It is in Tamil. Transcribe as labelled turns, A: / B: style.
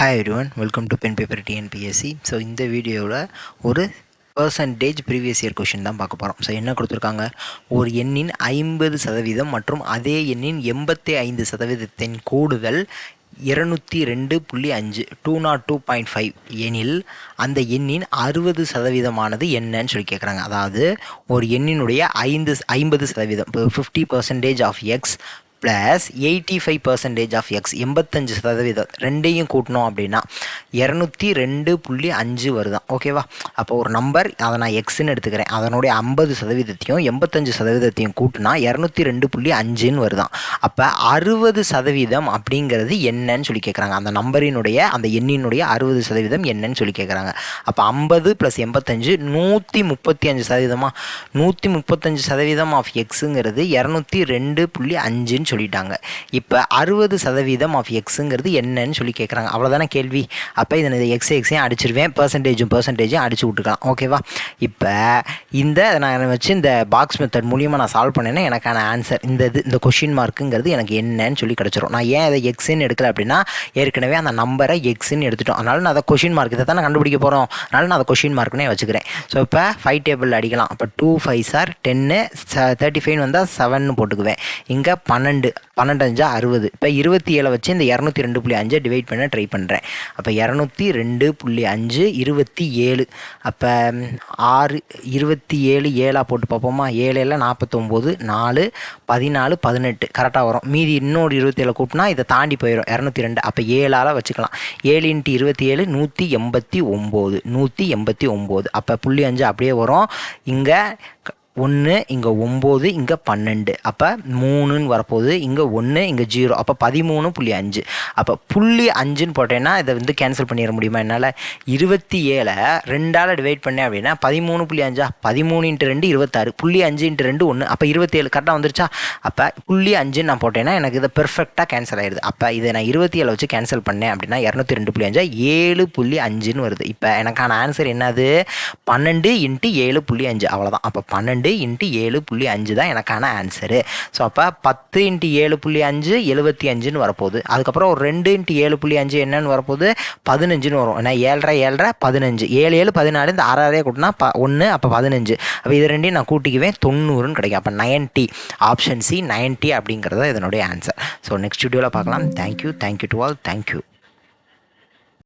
A: Hi everyone, welcome to pen paper TNPSC. So இந்த வீடியோவில் ஒரு பர்சன்டேஜ் ப்ரீவியஸ் இயர் கொஷின் தான் பார்க்க போகிறோம். ஸோ என்ன கொடுத்துருக்காங்க, ஒரு எண்ணின் 50% மற்றும் அதே எண்ணின் 85% கூடுதல் 202.5 202.5 எனில் அந்த எண்ணின் 60% என்னன்னு சொல்லி கேட்குறாங்க. அதாவது ஒரு எண்ணினுடைய 50% 50% of x plus 85% of x 85% ரெண்டையும் கூட்டணும் அப்படின்னா 202.5 வருதான். ஓகேவா? அப்போ ஒரு நம்பர் அதை நான் எக்ஸ்ன்னு எடுத்துக்கிறேன், அதனுடைய 50%த்தையும் 85%த்தையும் கூட்டினா 202.5ன்னு வருதான். அப்போ 60% அப்படிங்கிறது என்னன்னு சொல்லி கேட்குறாங்க. அந்த நம்பரினுடைய அந்த எண்ணினுடைய 60% என்னன்னு சொல்லி கேட்குறாங்க. அப்போ 50 + 85 135%. 135% ஆஃப் எக்ஸுங்கிறது 202.5ன்னு சொல்லிட்டாங்க. இப்போ 60% ஆஃப் எக்ஸுங்கிறது என்னன்னு சொல்லி கேட்குறாங்க. அவ்வளோதானே கேள்வி. அப்போ இதை எக்ஸையும் அடிச்சிருவேன், பர்சன்டேஜும் அடிச்சு விட்டுக்கலாம். ஓகேவா? இப்போ நான் வச்சு இந்த பாக்ஸ் மெத்தட் மூலியமாக நான் சால்வ் பண்ணேன்னா எனக்கான ஆன்சர் இந்த கொஷின் மார்க்குங்கிறது எனக்கு என்னன்னு சொல்லி கிடச்சிரும். நான் ஏன் அதை எக்ஸ்ன்னு எடுக்கல அப்படின்னா ஏற்கனவே அந்த நம்பரை எக்ஸ்ன்னு எடுத்துட்டோம். அதனால நான் அதை கொஷின் மார்க் இதை தான் நான் கண்டுபிடிக்க போகிறோம். அதனால நான் அதை கொஷின் மார்க்னே வச்சுக்கிறேன். ஸோ இப்போ 5 டேபிள் அடிக்கலாம். அப்போ 2 5s are 10, 35 வந்தால் 7ன்னு போட்டுக்குவேன். இங்கே 12 5 60. இப்போ 27 வச்சு இந்த 202.5 டிவைட் பண்ண ட்ரை பண்ணுறேன். அப்போ 202.5 27. அப்போ 6 27 7 போட்டு பார்ப்போமா? 7 49 4 14 18 கரெக்டாக வரும். மீதி இன்னொரு 27 கூட்டினா இதை தாண்டி போயிடும் 202. அப்போ 7 வச்சுக்கலாம். 7 × 27 189 189. அப்போ 0.5 அப்படியே வரும். இங்கே 1 இங்கே 9 இங்கே 12. அப்போ 3ன்னு வரப்போகுது. இங்கே 1 இங்கே 0. அப்போ 13.5. அப்போ 0.5ன்னு போட்டேன்னா இதை கேன்சல் பண்ணிட முடியுமா என்னால்? 27 2ஆல் டிவைட் பண்ணேன் அப்படின்னா 13.5 13 × 2 26. 0.5 × 2 1. அப்போ 27 கரெக்டாக வந்துருச்சா? அப்போ 0.5 நான் போட்டேன்னா எனக்கு இதை பெர்ஃபெக்டாக கேன்சல் ஆகிடுது. அப்போ இதை நான் 27 வச்சு கேன்சல் பண்ணேன் அப்படின்னா 202.5 7.5ன்னு வருது. இப்போ எனக்கான ஆன்சர் என்னது? 12 × 7.5. அவ்வளோதான். அப்போ 12 × 7.5 தான் எனக்கான ஆன்சரு. ஸோ அப்போ 10 × 7.5 75ன்னு வரப்போகுது. அதுக்கப்புறம் ஒரு 2 × 7.5 என்னன்னு வரப்போகுது? 15ன்னு வரும். ஏன்னா 7 7 15 7 7 14. இந்த 6 கூட்டினா 1. அப்போ 15. அப்போ இது ரெண்டையும் நான் கூட்டிக்குவேன் 90ன்னு கிடைக்கும். அப்போ 90. ஆப்ஷன் சி 90 அப்படிங்கிறது இதனுடைய ஆன்சர். ஸோ நெக்ஸ்ட் வீடியோவில் பார்க்கலாம். Thank you to all. தேங்க்யூ.